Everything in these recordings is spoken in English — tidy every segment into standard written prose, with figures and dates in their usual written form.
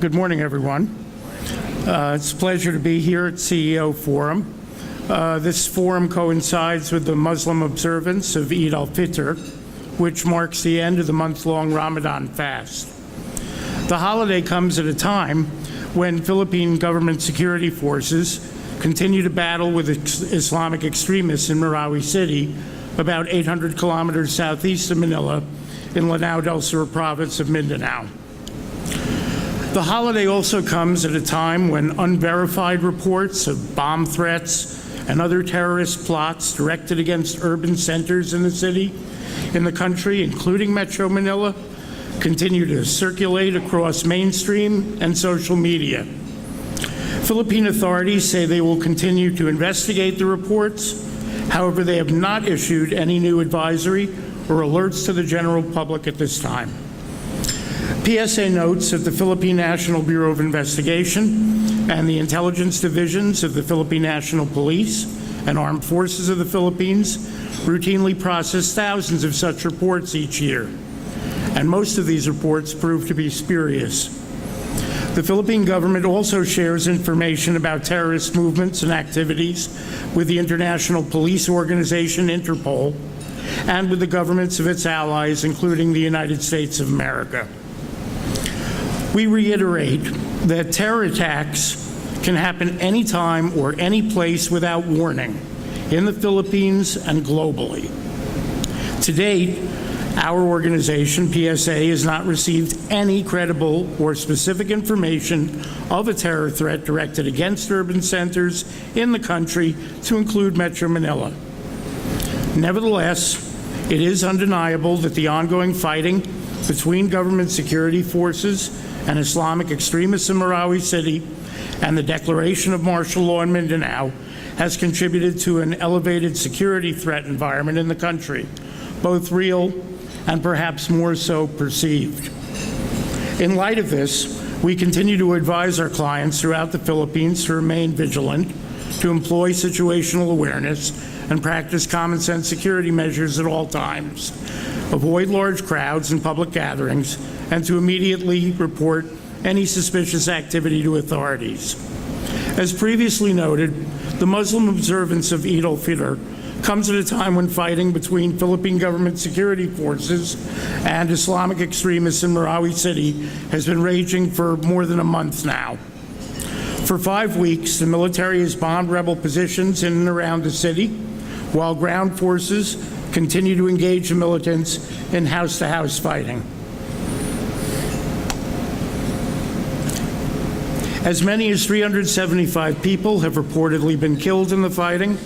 Good morning, everyone. It's a pleasure to be here at CEO Forum. This forum coincides with the Muslim observance of Eid al-Fitr, which marks the end of the month-long Ramadan fast. The holiday comes at a time when Philippine government security forces continue to battle with Islamic extremists in Marawi City, about 800 kilometers southeast of Manila, in Lanao del Sur province of Mindanao. The holiday also comes at a time when unverified reports of bomb threats and other terrorist plots directed against urban centers in the country, including Metro Manila, continue to circulate across mainstream and social media. Philippine authorities say they will continue to investigate the reports. However, they have not issued any new advisory or alerts to the general public at this time. PSA notes that the Philippine National Bureau of Investigation and the intelligence divisions of the Philippine National Police and Armed Forces of the Philippines routinely process thousands of such reports each year, and most of these reports prove to be spurious. The Philippine government also shares information about terrorist movements and activities with the international police organization Interpol and with the governments of its allies, including the United States of America. We reiterate that terror attacks can happen anytime or any place without warning in the Philippines and globally. To date, our organization, PSA, has not received any credible or specific information of a terror threat directed against urban centers in the country, to include Metro Manila. Nevertheless, it is undeniable that the ongoing fighting between government security forces and Islamic extremists in Marawi City and the declaration of martial law in Mindanao has contributed to an elevated security threat environment in the country, both real and perhaps more so perceived. In light of this, we continue to advise our clients throughout the Philippines to remain vigilant, to employ situational awareness, and practice common sense security measures at all times, avoid large crowds and public gatherings, and to immediately report any suspicious activity to authorities. As previously noted, the Muslim observance of Eid al-Fitr comes at a time when fighting between Philippine government security forces and Islamic extremists in Marawi City has been raging for more than a month now. For 5 weeks, the military has bombed rebel positions in and around the city, while ground forces continue to engage the militants in house-to-house fighting. As many as 375 people have reportedly been killed in the fighting,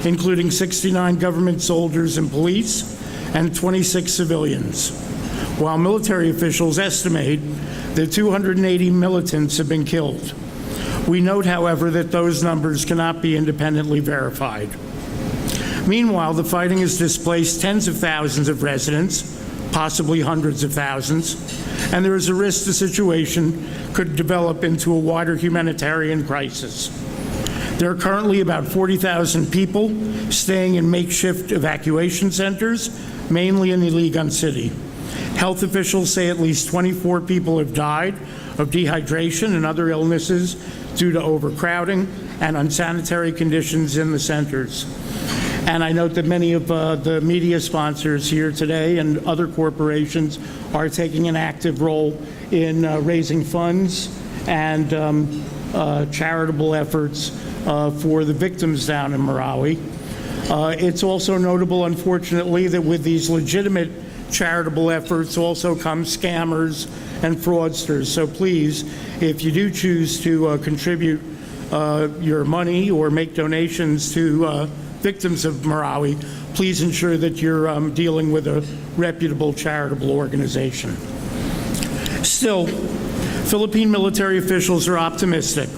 including 69 government soldiers and police and 26 civilians, while military officials estimate that 280 militants have been killed. We note, however, that those numbers cannot be independently verified. Meanwhile, the fighting has displaced tens of thousands of residents, possibly hundreds of thousands, and there is a risk the situation could develop into a wider humanitarian crisis. There are currently about 40,000 people staying in makeshift evacuation centers, mainly in Iligan City. Health officials say at least 24 people have died of dehydration and other illnesses due to overcrowding and unsanitary conditions in the centers. And I note that many of the media sponsors here today and other corporations are taking an active role in raising funds and charitable efforts for the victims down in Marawi. It's also notable, unfortunately, that with these legitimate charitable efforts also come scammers and fraudsters. So please, if you do choose to contribute your money or make donations to victims of Marawi, please ensure that you're dealing with a reputable charitable organization. Still, Philippine military officials are optimistic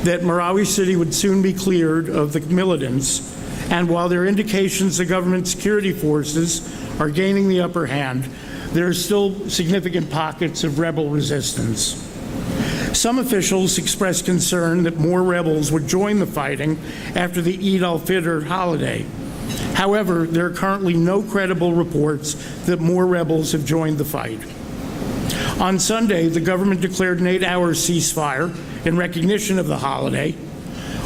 that Marawi City would soon be cleared of the militants, and while there are indications the government security forces are gaining the upper hand, there are still significant pockets of rebel resistance. Some officials expressed concern that more rebels would join the fighting after the Eid al-Fitr holiday. However, there are currently no credible reports that more rebels have joined the fight. On Sunday, the government declared an 8-hour ceasefire in recognition of the holiday.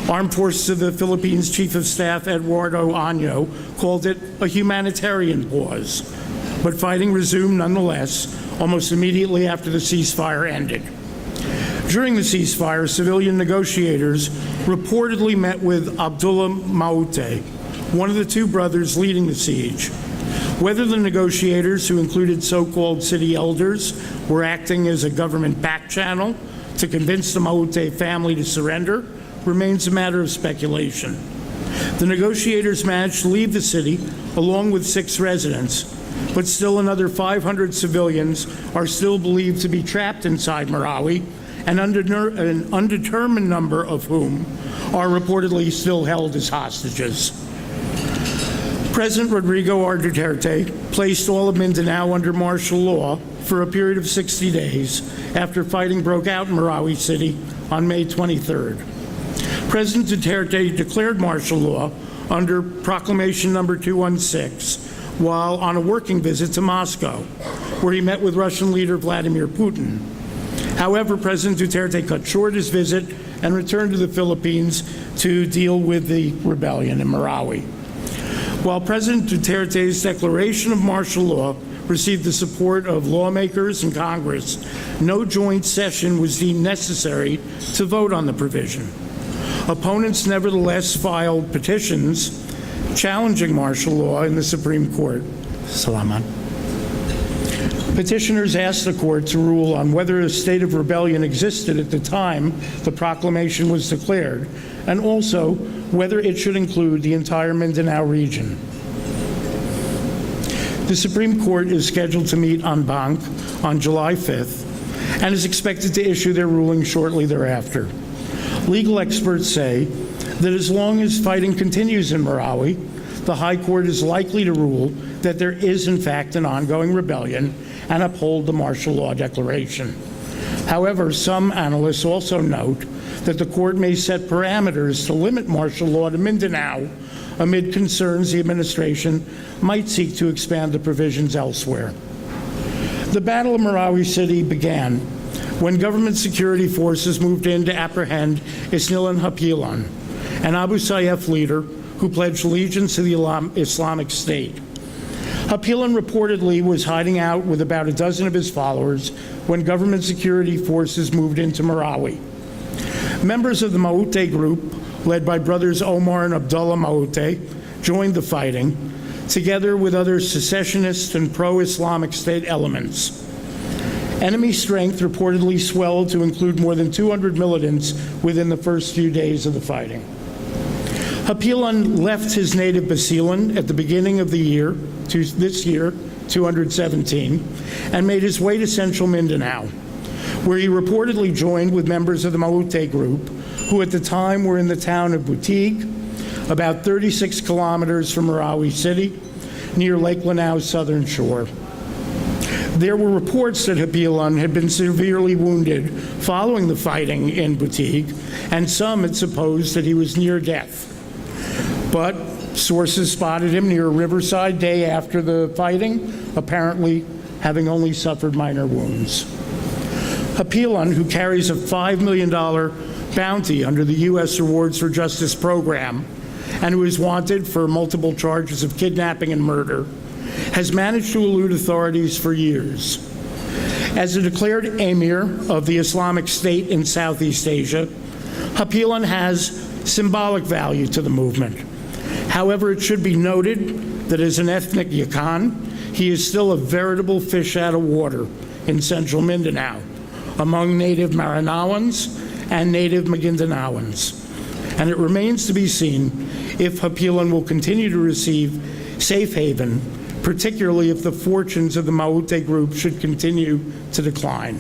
Armed Forces of the Philippines Chief of Staff Eduardo Año called it a humanitarian pause, but fighting resumed nonetheless almost immediately after the ceasefire ended. During the ceasefire, civilian negotiators reportedly met with Abdullah Maute, one of the two brothers leading the siege. Whether the negotiators, who included so-called city elders, were acting as a government back channel to convince the Maute family to surrender remains a matter of speculation. The negotiators managed to leave the city along with 6 residents, but still another 500 civilians are still believed to be trapped inside Marawi, and an undetermined number of whom are reportedly still held as hostages. President Rodrigo R. Duterte placed all of Mindanao under martial law for a period of 60 days after fighting broke out in Marawi City on May 23rd. President Duterte declared martial law under Proclamation Number 216 while on a working visit to Moscow, where he met with Russian leader Vladimir Putin. However, President Duterte cut short his visit and returned to the Philippines to deal with the rebellion in Marawi. While President Duterte's declaration of martial law received the support of lawmakers and Congress, no joint session was deemed necessary to vote on the provision. Opponents nevertheless filed petitions challenging martial law in the Supreme Court. Salaman. Petitioners asked the court to rule on whether a state of rebellion existed at the time the proclamation was declared, and also whether it should include the entire Mindanao region. The Supreme Court is scheduled to meet en banc on July 5th and is expected to issue their ruling shortly thereafter. Legal experts say that as long as fighting continues in Marawi, the High Court is likely to rule that there is in fact an ongoing rebellion and uphold the martial law declaration. However, some analysts also note that the court may set parameters to limit martial law to Mindanao amid concerns the administration might seek to expand the provisions elsewhere. The Battle of Marawi City began when government security forces moved in to apprehend Isnilan Hapilan, an Abu Sayyaf leader who pledged allegiance to the Islamic State. Hapilan reportedly was hiding out with about a dozen of his followers when government security forces moved into Marawi. Members of the Maute group, led by brothers Omar and Abdullah Maute, joined the fighting, together with other secessionist and pro-Islamic State elements. Enemy strength reportedly swelled to include more than 200 militants within the first few days of the fighting. Hapilan left his native Basilan at the beginning of the year, this year, 217, and made his way to central Mindanao, where he reportedly joined with members of the Maute group, who at the time were in the town of Butig, about 36 kilometers from Marawi City, near Lake Lanau's southern shore. There were reports that Hapilan had been severely wounded following the fighting in Butig, and some had supposed that he was near death. But sources spotted him near a riverside day after the fighting, apparently having only suffered minor wounds. Hapilan, who carries a $5 million bounty under the U.S. Rewards for Justice program, and who is wanted for multiple charges of kidnapping and murder, has managed to elude authorities for years. As a declared emir of the Islamic State in Southeast Asia, Hapilan has symbolic value to the movement. However, it should be noted that as an ethnic Yakan, he is still a veritable fish out of water in central Mindanao, among native Maranawans and native Magindanaoans. And it remains to be seen if Hapilan will continue to receive safe haven, particularly if the fortunes of the Maute group should continue to decline.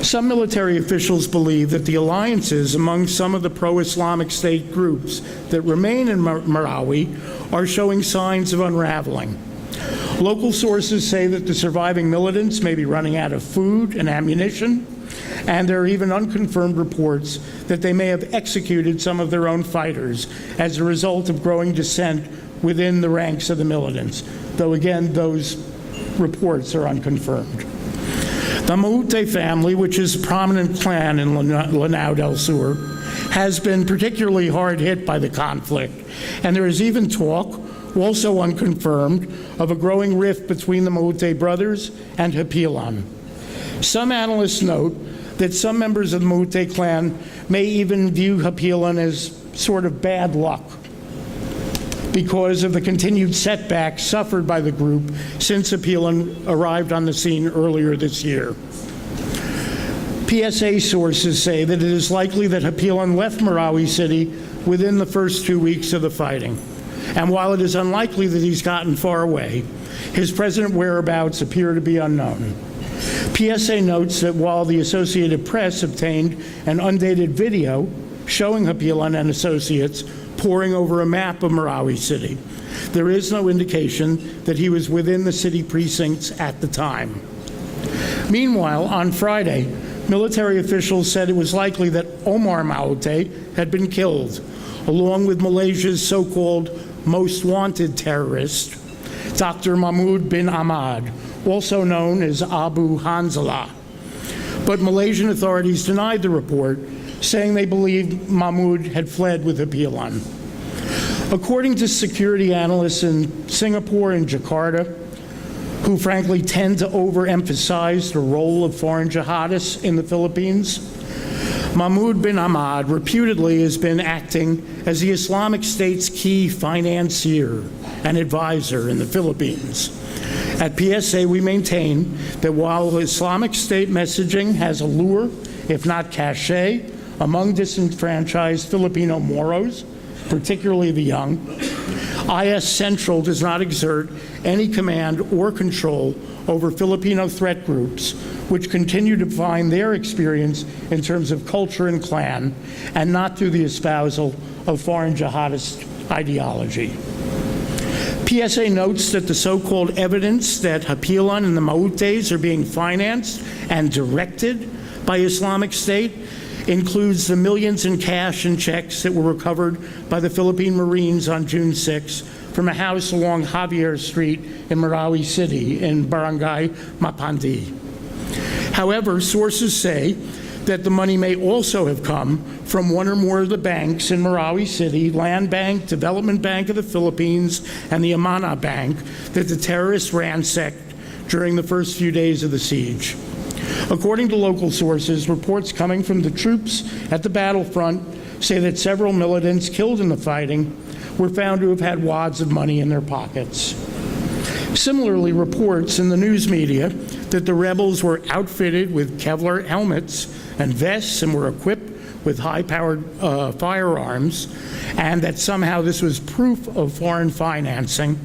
Some military officials believe that the alliances among some of the pro-Islamic State groups that remain in Marawi are showing signs of unraveling. Local sources say that the surviving militants may be running out of food and ammunition, and there are even unconfirmed reports that they may have executed some of their own fighters as a result of growing dissent within the ranks of the militants, though again, those reports are unconfirmed. The Maute family, which is a prominent clan in Lanao del Sur, has been particularly hard hit by the conflict, and there is even talk, also unconfirmed, of a growing rift between the Maute brothers and Hapilan. Some analysts note that some members of the Maute clan may even view Hapilan as sort of bad luck because of the continued setbacks suffered by the group since Hapilan arrived on the scene earlier this year. PSA sources say that it is likely that Hapilan left Marawi City within the first 2 weeks of the fighting. And while it is unlikely that he's gotten far away, his present whereabouts appear to be unknown. PSA notes that while the Associated Press obtained an undated video showing Hapilan and associates poring over a map of Marawi City, there is no indication that he was within the city precincts at the time. Meanwhile, on Friday, military officials said it was likely that Omar Maute had been killed, along with Malaysia's so-called most wanted terrorist, Dr. Mahmoud bin Ahmad, also known as Abu Hanzalah. But Malaysian authorities denied the report, saying they believed Mahmoud had fled with Hapilan. According to security analysts in Singapore and Jakarta, who frankly tend to overemphasize the role of foreign jihadists in the Philippines, Mahmoud bin Ahmad reputedly has been acting as the Islamic State's key financier and advisor in the Philippines. At PSA, we maintain that while Islamic State messaging has a lure, if not cachet, among disenfranchised Filipino Moros, particularly the young, IS Central does not exert any command or control over Filipino threat groups, which continue to define their experience in terms of culture and clan, and not through the espousal of foreign jihadist ideology. PSA notes that the so-called evidence that Hapilan and the Mautes are being financed and directed by Islamic State includes the millions in cash and checks that were recovered by the Philippine Marines on June 6 from a house along Javier Street in Marawi City in Barangay Mapandi. However, sources say that the money may also have come from one or more of the banks in Marawi City, Land Bank, Development Bank of the Philippines, and the Amana Bank that the terrorists ransacked during the first few days of the siege. According to local sources, reports coming from the troops at the battlefront say that several militants killed in the fighting were found to have had wads of money in their pockets. Similarly, reports in the news media that the rebels were outfitted with Kevlar helmets and vests and were equipped with high-powered firearms, and that somehow this was proof of foreign financing,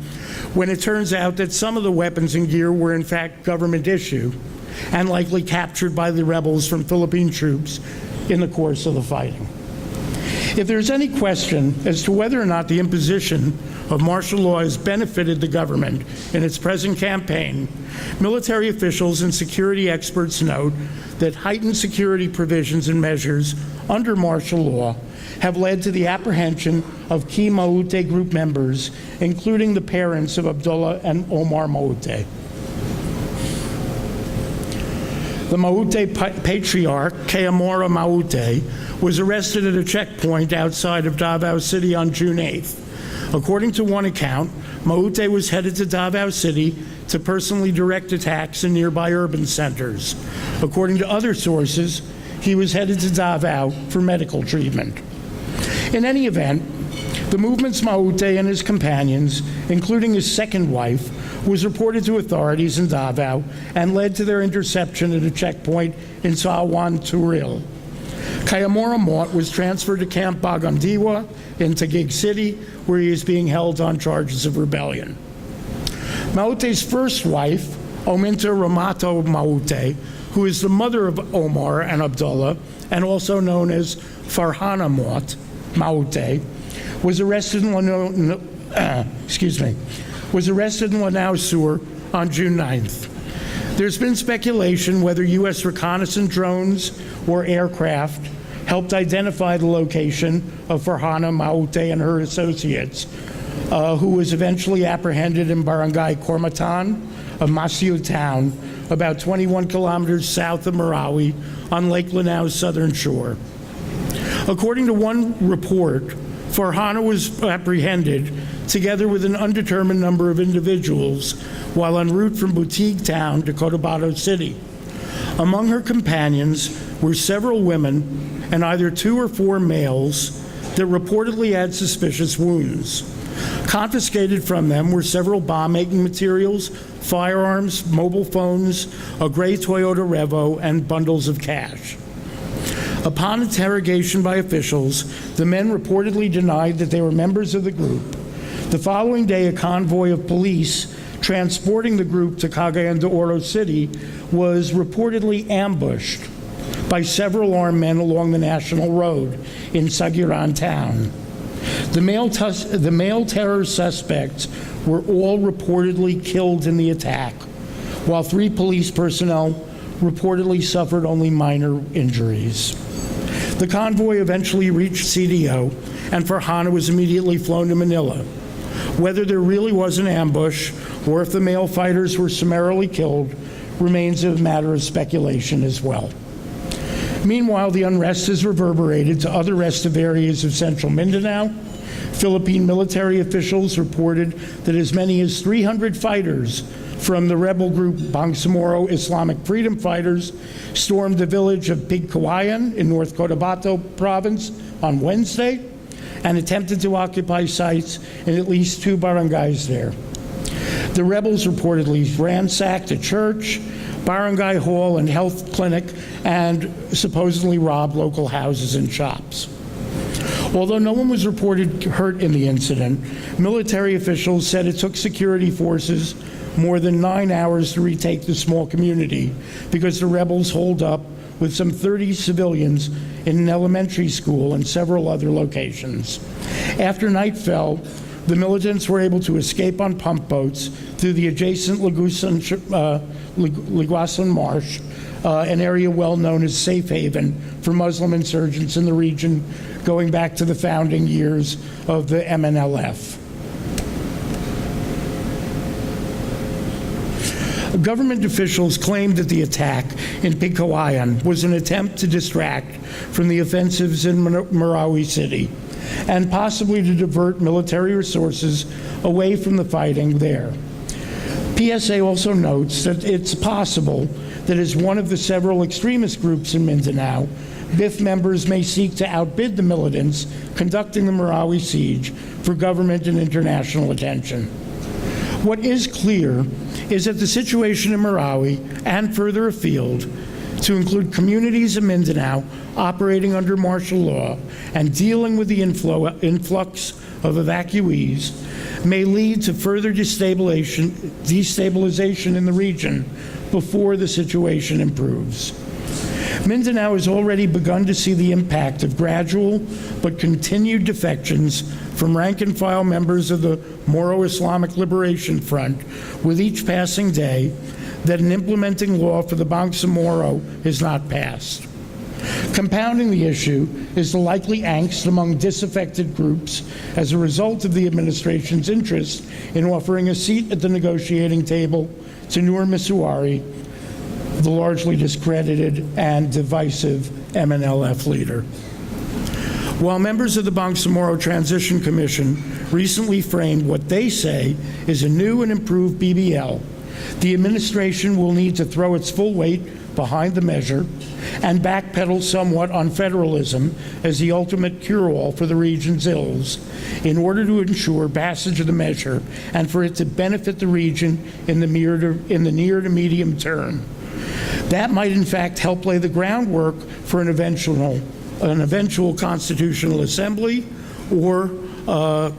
when it turns out that some of the weapons and gear were in fact government issue and likely captured by the rebels from Philippine troops in the course of the fighting. If there's any question as to whether or not the imposition of martial law has benefited the government in its present campaign, military officials and security experts note that heightened security provisions and measures under martial law have led to the apprehension of key Maute group members, including the parents of Abdullah and Omar Maute. The Maute patriarch, Kayamora Maute, was arrested at a checkpoint outside of Davao City on June 8th. According to one account, Maute was headed to Davao City to personally direct attacks in nearby urban centers. According to other sources, he was headed to Davao for medical treatment. In any event, the movement's Maute and his companions, including his second wife, was reported to authorities in Davao and led to their interception at a checkpoint in Sawan Turil. Kayamora Mort was transferred to Camp Bagandiwa in Taguig City, where he is being held on charges of rebellion. Maute's first wife, Ominta Ramato Maute, who is the mother of Omar and Abdullah, and also known as Farhana Mort Maute, was arrested in Lanao Sur on June 9th. There's been speculation whether U.S. reconnaissance drones or aircraft helped identify the location of Farhana Maute and her associates, who was eventually apprehended in Barangay Kormatan, a Masiu town about 21 kilometers south of Marawi on Lake Lanau's southern shore. According to one report, Farhana was apprehended together with an undetermined number of individuals while en route from Boutique Town to Cotabato City. Among her companions were several women and either 2 or 4 males that reportedly had suspicious wounds. Confiscated from them were several bomb-making materials, firearms, mobile phones, a gray Toyota Revo, and bundles of cash. Upon interrogation by officials, the men reportedly denied that they were members of the group. The following day, a convoy of police transporting the group to Cagayan de Oro City was reportedly ambushed by several armed men along the National Road in Sagiran town. The male terror suspects were all reportedly killed in the attack, while 3 police personnel reportedly suffered only minor injuries. The convoy eventually reached CDO, and Farhana was immediately flown to Manila. Whether there really was an ambush or if the male fighters were summarily killed remains a matter of speculation as well. Meanwhile, the unrest has reverberated to other restive areas of central Mindanao. Philippine military officials reported that as many as 300 fighters from the rebel group Bangsamoro Islamic Freedom Fighters stormed the village of Pigcawayan in North Cotabato province on Wednesday and attempted to occupy sites in at least 2 barangays there. The rebels reportedly ransacked a church, barangay hall, and health clinic, and supposedly robbed local houses and shops. Although no one was reported hurt in the incident, military officials said it took security forces more than 9 hours to retake the small community because the rebels holed up with some 30 civilians in an elementary school and several other locations. After night fell, the militants were able to escape on pump boats through the adjacent Liguasan Marsh, an area well known as safe haven for Muslim insurgents in the region going back to the founding years of the MNLF. Government officials claimed that the attack in Pigcawayan was an attempt to distract from the offensives in Marawi City and possibly to divert military resources away from the fighting there. PSA also notes that it's possible that as one of the several extremist groups in Mindanao, BIF members may seek to outbid the militants conducting the Marawi siege for government and international attention. What is clear is that the situation in Marawi and further afield, to include communities in Mindanao operating under martial law and dealing with the influx of evacuees, may lead to further destabilization in the region before the situation improves. Mindanao has already begun to see the impact of gradual but continued defections from rank-and-file members of the Moro Islamic Liberation Front with each passing day that an implementing law for the Bangsamoro is not passed. Compounding the issue is the likely angst among disaffected groups as a result of the administration's interest in offering a seat at the negotiating table to Nur Misuari, the largely discredited and divisive MNLF leader. While members of the Bangsamoro Transition Commission recently framed what they say is a new and improved BBL, the administration will need to throw its full weight behind the measure and backpedal somewhat on federalism as the ultimate cure-all for the region's ills in order to ensure passage of the measure and for it to benefit the region in the near to medium term. That might in fact help lay the groundwork for an eventual constitutional assembly or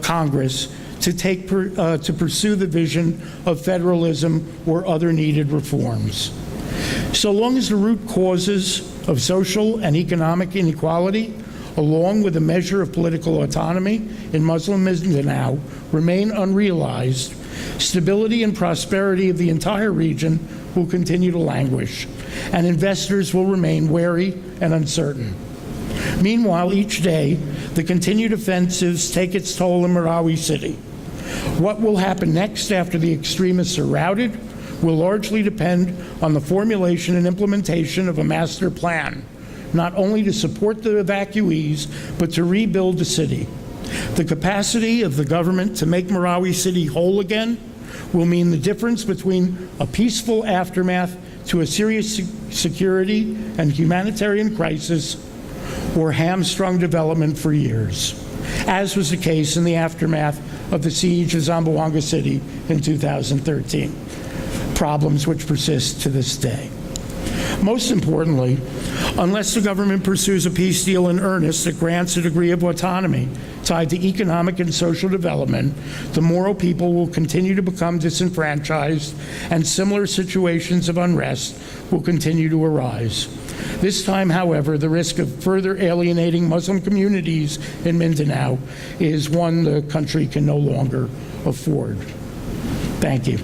Congress to pursue the vision of federalism or other needed reforms. So long as the root causes of social and economic inequality, along with a measure of political autonomy in Muslim Mindanao, remain unrealized, stability and prosperity of the entire region will continue to languish, and investors will remain wary and uncertain. Meanwhile, each day, the continued offensives take its toll in Marawi City. What will happen next after the extremists are routed will largely depend on the formulation and implementation of a master plan, not only to support the evacuees, but to rebuild the city. The capacity of the government to make Marawi City whole again will mean the difference between a peaceful aftermath to a serious security and humanitarian crisis or hamstrung development for years, as was the case in the aftermath of the siege of Zamboanga City in 2013, problems which persist to this day. Most importantly, unless the government pursues a peace deal in earnest that grants a degree of autonomy tied to economic and social development, the Moro people will continue to become disenfranchised, and similar situations of unrest will continue to arise. This time, however, the risk of further alienating Muslim communities in Mindanao is one the country can no longer afford. Thank you.